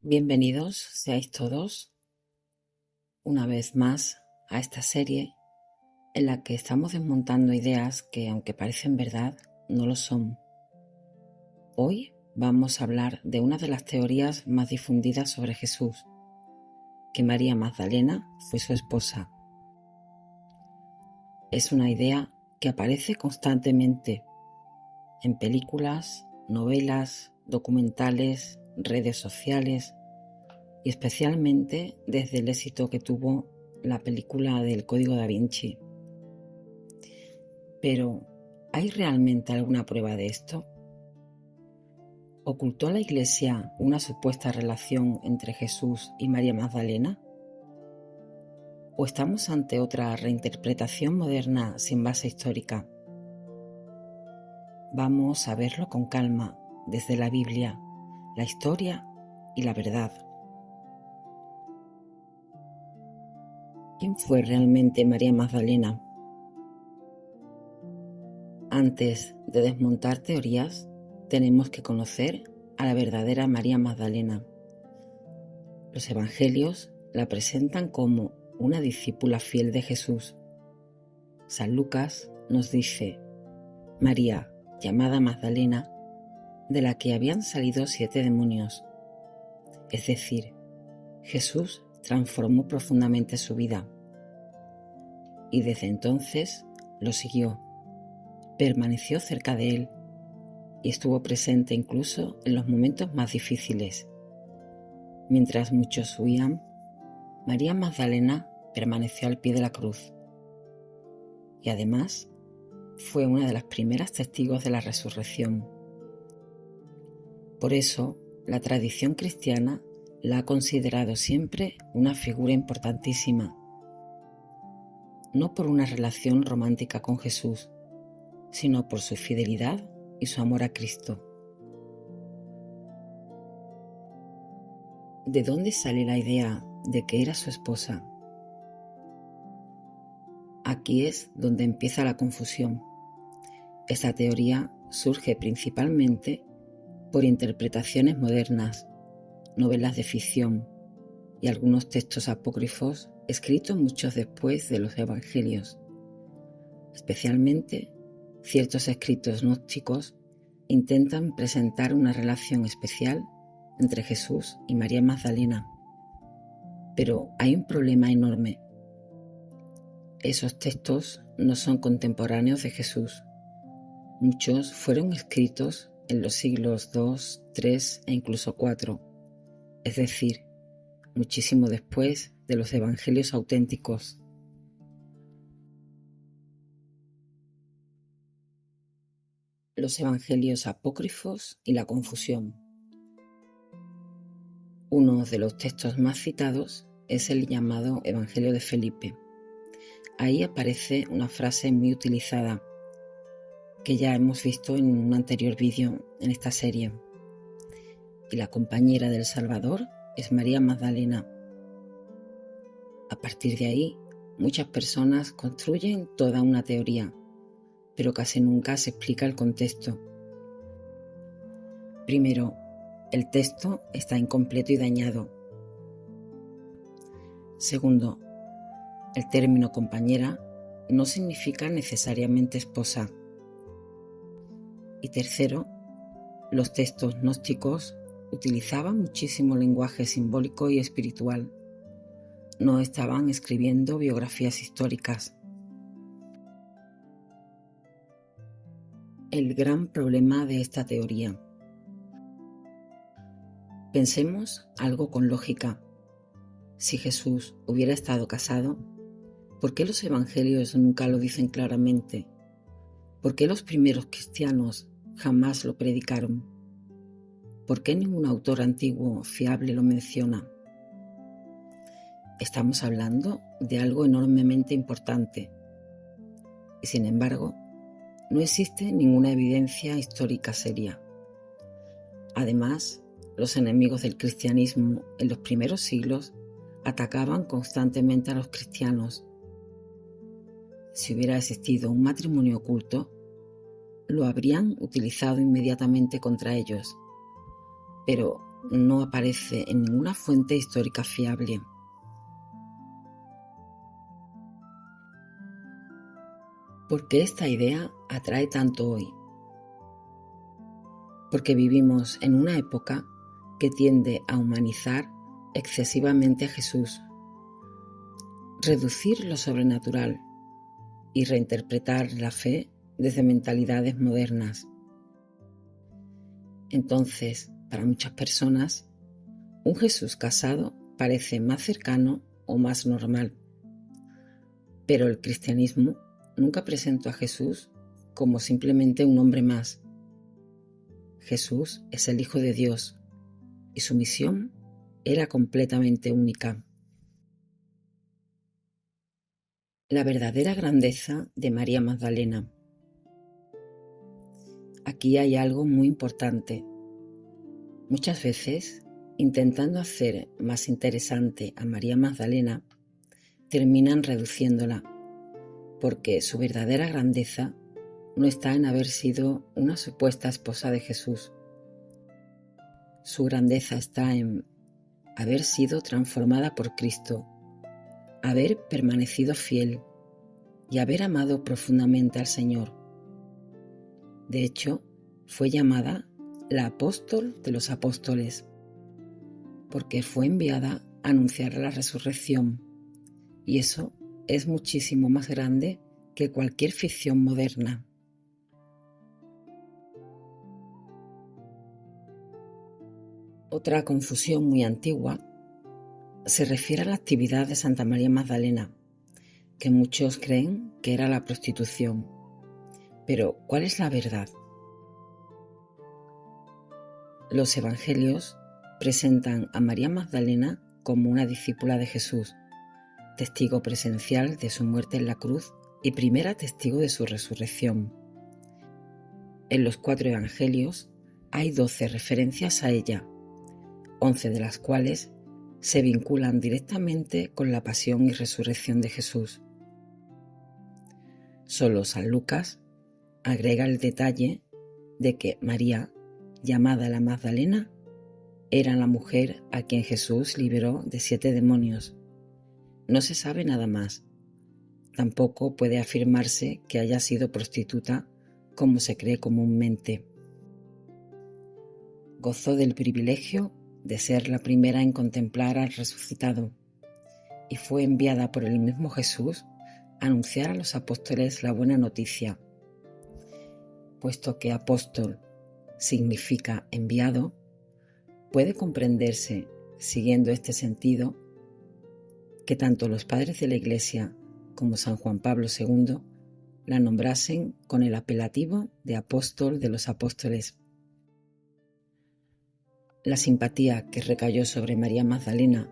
Bienvenidos seáis todos una vez más a esta serie en la que estamos desmontando ideas que, aunque parecen verdad, no lo son. Hoy vamos a hablar de una de las teorías más difundidas sobre Jesús, que María Magdalena fue su esposa. Es una idea que aparece constantemente en películas, novelas, documentales, redes sociales y especialmente desde el éxito que tuvo la película del Código Da Vinci. Pero, ¿hay realmente alguna prueba de esto? ¿Ocultó la Iglesia una supuesta relación entre Jesús y María Magdalena? ¿O estamos ante otra reinterpretación moderna sin base histórica? Vamos a verlo con calma desde la Biblia, la historia y la verdad. ¿Quién fue realmente María Magdalena? Antes de desmontar teorías, tenemos que conocer a la verdadera María Magdalena. Los evangelios la presentan como una discípula fiel de Jesús. San Lucas nos dice: María, llamada Magdalena, de la que habían salido 7 demonios. Es decir, Jesús transformó profundamente su vida. Y desde entonces lo siguió, permaneció cerca de él y estuvo presente incluso en los momentos más difíciles. Mientras muchos huían, María Magdalena permaneció al pie de la cruz y además fue una de las primeras testigos de la resurrección. Por eso, la tradición cristiana la ha considerado siempre una figura importantísima, no por una relación romántica con Jesús, sino por su fidelidad y su amor a Cristo. ¿De dónde sale la idea de que era su esposa? Aquí es donde empieza la confusión. Esta teoría surge principalmente por interpretaciones modernas, novelas de ficción y algunos textos apócrifos escritos muchos después de los evangelios. Especialmente, ciertos escritos gnósticos intentan presentar una relación especial entre Jesús y María Magdalena. Pero hay un problema enorme. Esos textos no son contemporáneos de Jesús. Muchos fueron escritos en los siglos II, III e incluso IV, es decir, muchísimo después de los evangelios auténticos. Los evangelios apócrifos y la confusión. Uno de los textos más citados es el llamado Evangelio de Felipe. Ahí aparece una frase muy utilizada que ya hemos visto en un anterior vídeo en esta serie. Y la compañera del Salvador es María Magdalena. A partir de ahí, muchas personas construyen toda una teoría, pero casi nunca se explica el contexto. Primero, el texto está incompleto y dañado. Segundo, el término compañera no significa necesariamente esposa. Y tercero, los textos gnósticos utilizaban muchísimo lenguaje simbólico y espiritual. No estaban escribiendo biografías históricas. El gran problema de esta teoría. Pensemos algo con lógica. Si Jesús hubiera estado casado, ¿por qué los evangelios nunca lo dicen claramente? ¿Por qué los primeros cristianos jamás lo predicaron? ¿Por qué ningún autor antiguo fiable lo menciona? Estamos hablando de algo enormemente importante. Y sin embargo, no existe ninguna evidencia histórica seria. Además, los enemigos del cristianismo en los primeros siglos atacaban constantemente a los cristianos. Si hubiera existido un matrimonio oculto, lo habrían utilizado inmediatamente contra ellos. Pero no aparece en ninguna fuente histórica fiable. ¿Por qué esta idea atrae tanto hoy? Porque vivimos en una época que tiende a humanizar excesivamente a Jesús, reducir lo sobrenatural y reinterpretar la fe desde mentalidades modernas. Entonces, para muchas personas, un Jesús casado parece más cercano o más normal. Pero el cristianismo nunca presentó a Jesús como simplemente un hombre más. Jesús es el Hijo de Dios y su misión era completamente única. La verdadera grandeza de María Magdalena. Aquí hay algo muy importante. Muchas veces, intentando hacer más interesante a María Magdalena, terminan reduciéndola, porque su verdadera grandeza no está en haber sido una supuesta esposa de Jesús. Su grandeza está en haber sido transformada por Cristo, haber permanecido fiel y haber amado profundamente al Señor. De hecho, fue llamada la apóstol de los apóstoles, porque fue enviada a anunciar la resurrección, y eso es muchísimo más grande que cualquier ficción moderna. Otra confusión muy antigua se refiere a la actividad de Santa María Magdalena, que muchos creen que era la prostitución. Pero, ¿cuál es la verdad? Los evangelios presentan a María Magdalena como una discípula de Jesús, testigo presencial de su muerte en la cruz y primera testigo de su resurrección. En los 4 evangelios hay 12 referencias a ella, 11 de las cuales se vinculan directamente con la pasión y resurrección de Jesús. Solo San Lucas agrega el detalle de que María, llamada la Magdalena, era la mujer a quien Jesús liberó de 7 demonios. No se sabe nada más. Tampoco puede afirmarse que haya sido prostituta, como se cree comúnmente. Gozó del privilegio de ser la primera en contemplar al resucitado y fue enviada por el mismo Jesús a anunciar a los apóstoles la buena noticia. Puesto que apóstol significa enviado, puede comprenderse, siguiendo este sentido, que tanto los padres de la Iglesia como San Juan Pablo II la nombrasen con el apelativo de apóstol de los apóstoles. La simpatía que recayó sobre María Magdalena,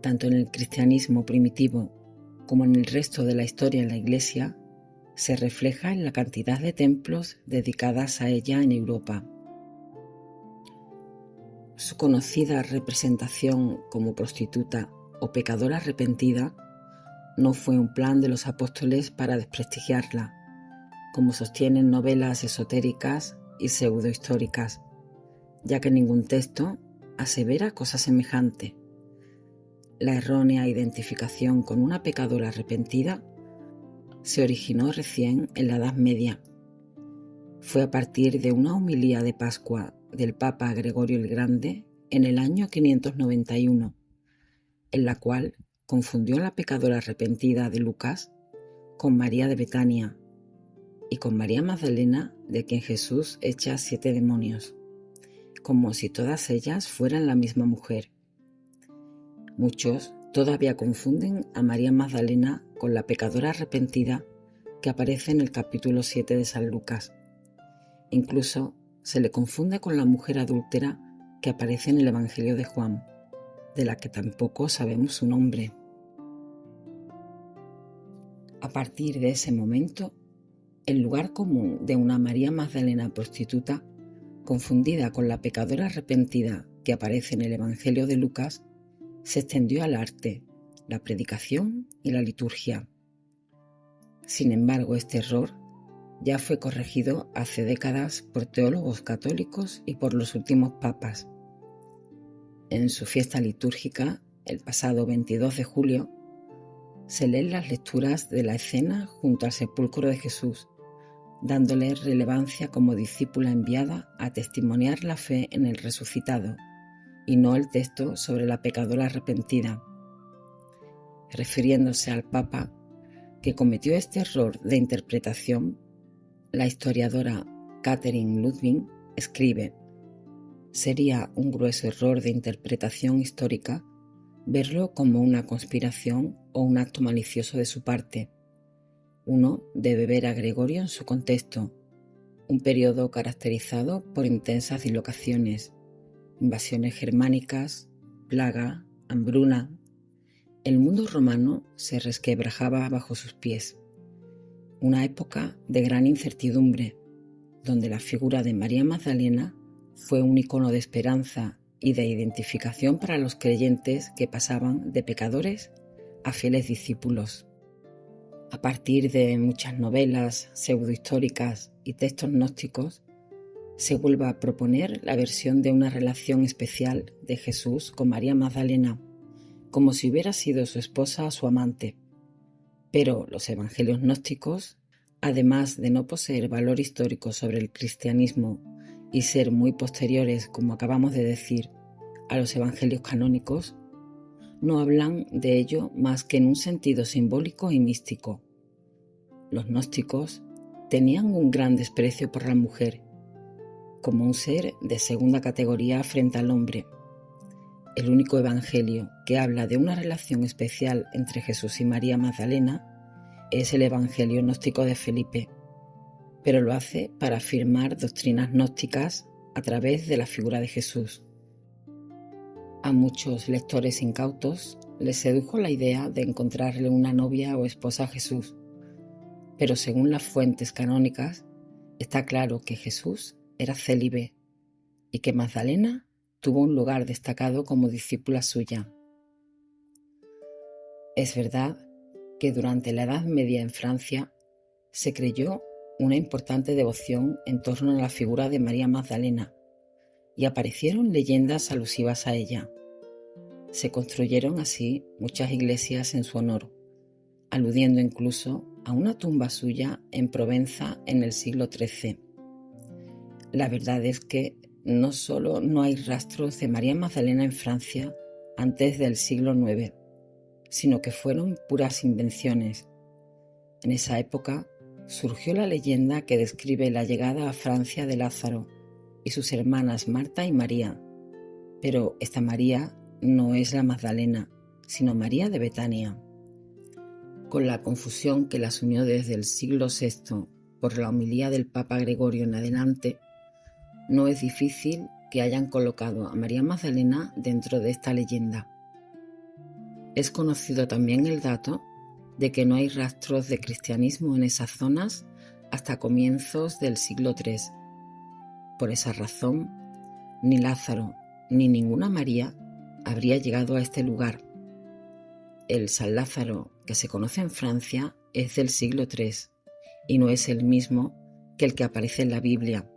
tanto en el cristianismo primitivo como en el resto de la historia en la Iglesia, se refleja en la cantidad de templos dedicadas a ella en Europa. Su conocida representación como prostituta o pecadora arrepentida no fue un plan de los apóstoles para desprestigiarla, como sostienen novelas esotéricas y pseudohistóricas, ya que ningún texto asevera cosa semejante. La errónea identificación con una pecadora arrepentida se originó recién en la Edad Media. Fue a partir de una homilía de Pascua del Papa Gregorio el Grande en el año 591, en la cual confundió a la pecadora arrepentida de Lucas con María de Betania y con María Magdalena, de quien Jesús echa 7 demonios, como si todas ellas fueran la misma mujer. Muchos todavía confunden a María Magdalena con la pecadora arrepentida que aparece en el capítulo 7 de San Lucas. Incluso se le confunde con la mujer adúltera que aparece en el Evangelio de Juan, de la que tampoco sabemos su nombre. A partir de ese momento, el lugar común de una María Magdalena prostituta, confundida con la pecadora arrepentida que aparece en el Evangelio de Lucas, se extendió al arte, la predicación y la liturgia. Sin embargo, este error ya fue corregido hace décadas por teólogos católicos y por los últimos papas. en su fiesta litúrgica, el pasado 22 de julio, se leen las lecturas de la escena junto al sepulcro de Jesús, dándole relevancia como discípula enviada a testimoniar la fe en el resucitado, y no el texto sobre la pecadora arrepentida. Refiriéndose al Papa, que cometió este error de interpretación, la historiadora Catherine Ludwig escribe: sería un grueso error de interpretación histórica verlo como una conspiración o un acto malicioso de su parte. Uno debe ver a Gregorio en su contexto, un periodo caracterizado por intensas dislocaciones, invasiones germánicas, plaga, hambruna. El mundo romano se resquebrajaba bajo sus pies. Una época de gran incertidumbre, donde la figura de María Magdalena fue un icono de esperanza y de identificación para los creyentes que pasaban de pecadores a fieles discípulos. A partir de muchas novelas pseudohistóricas y textos gnósticos, se vuelve a proponer la versión de una relación especial de Jesús con María Magdalena, como si hubiera sido su esposa o su amante. Pero los evangelios gnósticos, además de no poseer valor histórico sobre el cristianismo y ser muy posteriores, como acabamos de decir, a los evangelios canónicos, no hablan de ello más que en un sentido simbólico y místico. Los gnósticos tenían un gran desprecio por la mujer, como un ser de segunda categoría frente al hombre. El único evangelio que habla de una relación especial entre Jesús y María Magdalena es el evangelio gnóstico de Felipe, pero lo hace para afirmar doctrinas gnósticas a través de la figura de Jesús. A muchos lectores incautos les sedujo la idea de encontrarle una novia o esposa a Jesús, pero según las fuentes canónicas está claro que Jesús era célibe y que Magdalena tuvo un lugar destacado como discípula suya. Es verdad que durante la Edad Media en Francia se creyó una importante devoción en torno a la figura de María Magdalena y aparecieron leyendas alusivas a ella. Se construyeron así muchas iglesias en su honor, aludiendo incluso a una tumba suya en Provenza en el siglo XIII. La verdad es que no solo no hay rastros de María Magdalena en Francia antes del siglo IX, sino que fueron puras invenciones. En esa época surgió la leyenda que describe la llegada a Francia de Lázaro y sus hermanas Marta y María, pero esta María no es la Magdalena, sino María de Betania. Con la confusión que las unió desde el siglo VI por la homilía del Papa Gregorio en adelante, no es difícil que hayan colocado a María Magdalena dentro de esta leyenda. Es conocido también el dato de que no hay rastros de cristianismo en esas zonas hasta comienzos del siglo III. Por esa razón, ni Lázaro ni ninguna María habría llegado a este lugar. El San Lázaro que se conoce en Francia es del siglo III y no es el mismo que el que aparece en la Biblia.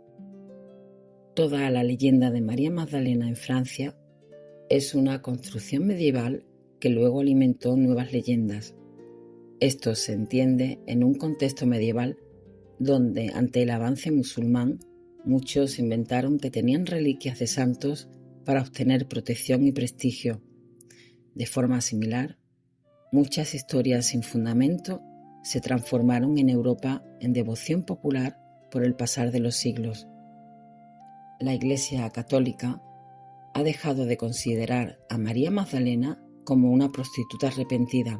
Toda la leyenda de María Magdalena en Francia es una construcción medieval que luego alimentó nuevas leyendas. Esto se entiende en un contexto medieval donde, ante el avance musulmán, muchos inventaron que tenían reliquias de santos para obtener protección y prestigio. De forma similar, muchas historias sin fundamento se transformaron en Europa en devoción popular por el pasar de los siglos. La Iglesia católica ha dejado de considerar a María Magdalena como una prostituta arrepentida,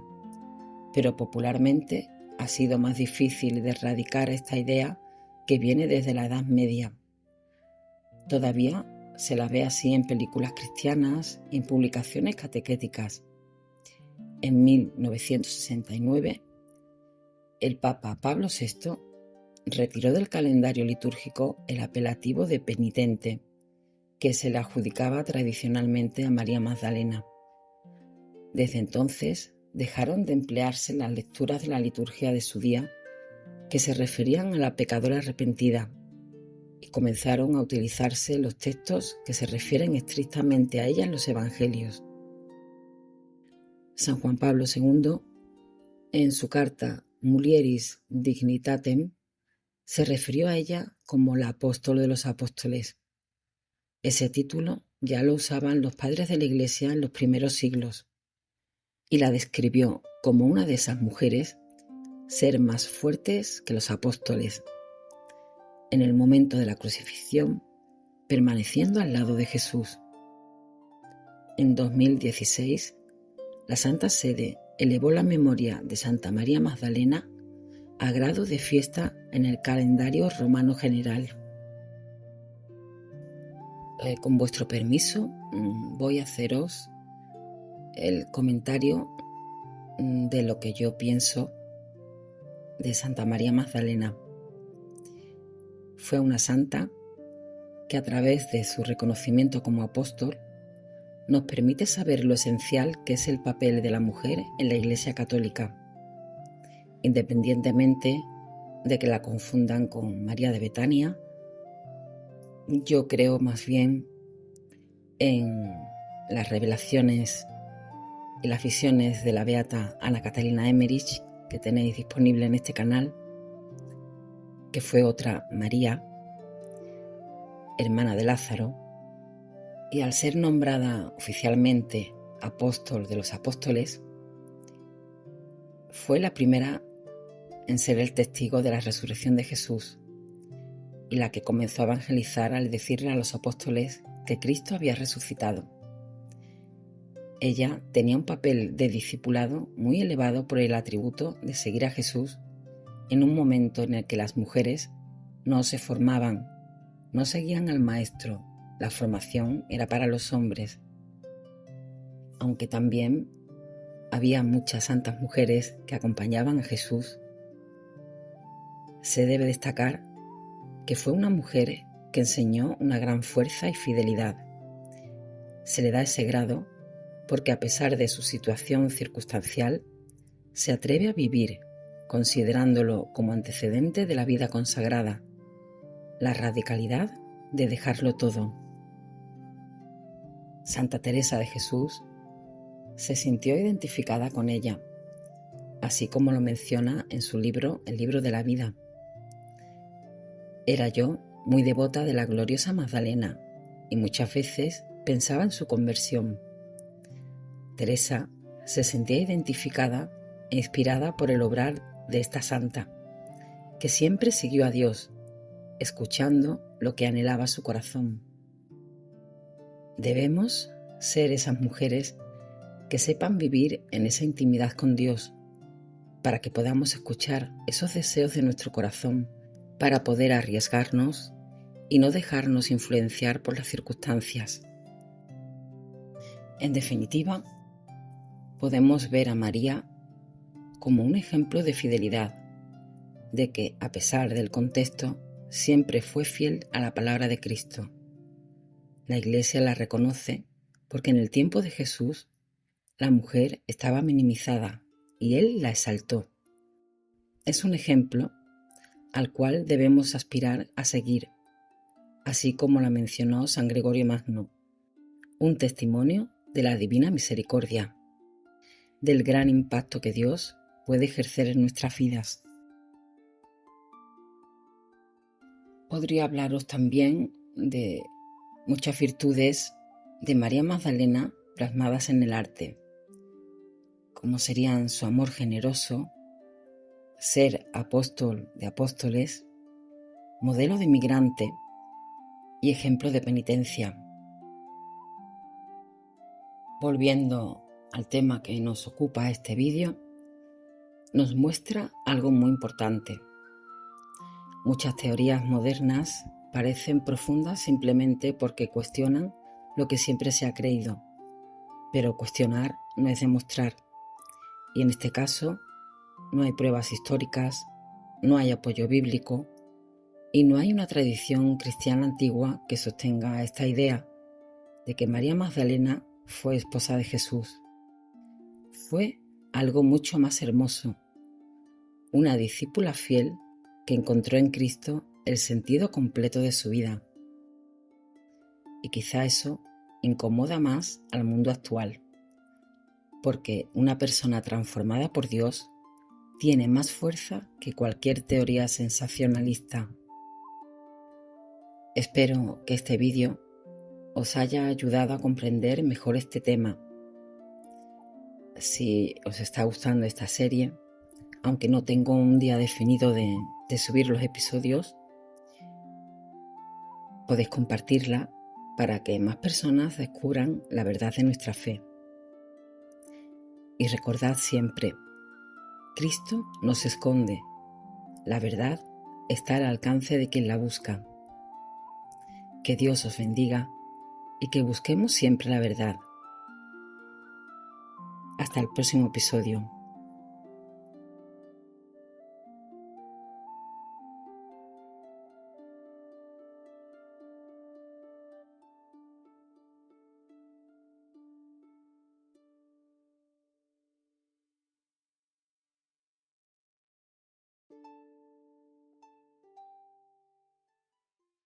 pero popularmente ha sido más difícil de erradicar esta idea que viene desde la Edad Media. Todavía se la ve así en películas cristianas y en publicaciones catequéticas. En 1969, el Papa Pablo VI retiró del calendario litúrgico el apelativo de penitente, que se le adjudicaba tradicionalmente a María Magdalena. Desde entonces dejaron de emplearse las lecturas de la liturgia de su día que se referían a la pecadora arrepentida. y comenzaron a utilizarse los textos que se refieren estrictamente a ella en los Evangelios. San Juan Pablo II, en su carta Mulieris Dignitatem, se refirió a ella como la apóstol de los apóstoles. Ese título ya lo usaban los padres de la Iglesia en los primeros siglos y la describió como una de esas mujeres ser más fuertes que los apóstoles en el momento de la crucifixión, permaneciendo al lado de Jesús. En 2016, la Santa Sede elevó la memoria de Santa María Magdalena a grado de fiesta en el calendario romano general. Con vuestro permiso, voy a haceros el comentario de lo que yo pienso de Santa María Magdalena. Fue una santa que a través de su reconocimiento como apóstol nos permite saber lo esencial que es el papel de la mujer en la Iglesia Católica, independientemente de que la confundan con María de Betania. Yo creo más bien en las revelaciones y las visiones de la beata Ana Catalina Emmerich, que tenéis disponible en este canal, que fue otra María, hermana de Lázaro, y al ser nombrada oficialmente apóstol de los apóstoles, fue la primera en ser el testigo de la resurrección de Jesús y la que comenzó a evangelizar al decirle a los apóstoles que Cristo había resucitado. Ella tenía un papel de discipulado muy elevado por el atributo de seguir a Jesús en un momento en el que las mujeres no se formaban, no seguían al Maestro, la formación era para los hombres, aunque también había muchas santas mujeres que acompañaban a Jesús. Se debe destacar que fue una mujer que enseñó una gran fuerza y fidelidad. Se le da ese grado porque a pesar de su situación circunstancial, se atreve a vivir considerándolo como antecedente de la vida consagrada, la radicalidad de dejarlo todo. Santa Teresa de Jesús se sintió identificada con ella, así como lo menciona en su libro, El libro de la vida. Era yo muy devota de la gloriosa Magdalena y muchas veces pensaba en su conversión. Teresa se sentía identificada e inspirada por el obrar de esta santa, que siempre siguió a Dios, escuchando lo que anhelaba su corazón. Debemos ser esas mujeres que sepan vivir en esa intimidad con Dios, para que podamos escuchar esos deseos de nuestro corazón, para poder arriesgarnos y no dejarnos influenciar por las circunstancias. En definitiva, podemos ver a María como un ejemplo de fidelidad, de que, a pesar del contexto, siempre fue fiel a la palabra de Cristo. La Iglesia la reconoce porque en el tiempo de Jesús la mujer estaba minimizada y Él la exaltó. Es un ejemplo al cual debemos aspirar a seguir, así como la mencionó San Gregorio Magno, un testimonio de la divina misericordia, del gran impacto que Dios puede ejercer en nuestras vidas. Podría hablaros también de muchas virtudes de María Magdalena plasmadas en el arte, como serían su amor generoso, ser apóstol de apóstoles, modelo de migrante y ejemplo de penitencia. Volviendo al tema que nos ocupa este vídeo, nos muestra algo muy importante. Muchas teorías modernas parecen profundas simplemente porque cuestionan lo que siempre se ha creído, pero cuestionar no es demostrar, y en este caso no hay pruebas históricas, no hay apoyo bíblico y no hay una tradición cristiana antigua que sostenga esta idea de que María Magdalena fue esposa de Jesús. Fue algo mucho más hermoso, una discípula fiel que encontró en Cristo el sentido completo de su vida. Y quizá eso incomoda más al mundo actual, porque una persona transformada por Dios tiene más fuerza que cualquier teoría sensacionalista. Espero que este vídeo os haya ayudado a comprender mejor este tema. Si os está gustando esta serie, aunque no tengo un día definido de subir los episodios, podéis compartirla para que más personas descubran la verdad de nuestra fe. Y recordad siempre, Cristo no se esconde, la verdad está al alcance de quien la busca. Que Dios os bendiga y que busquemos siempre la verdad. Hasta el próximo episodio.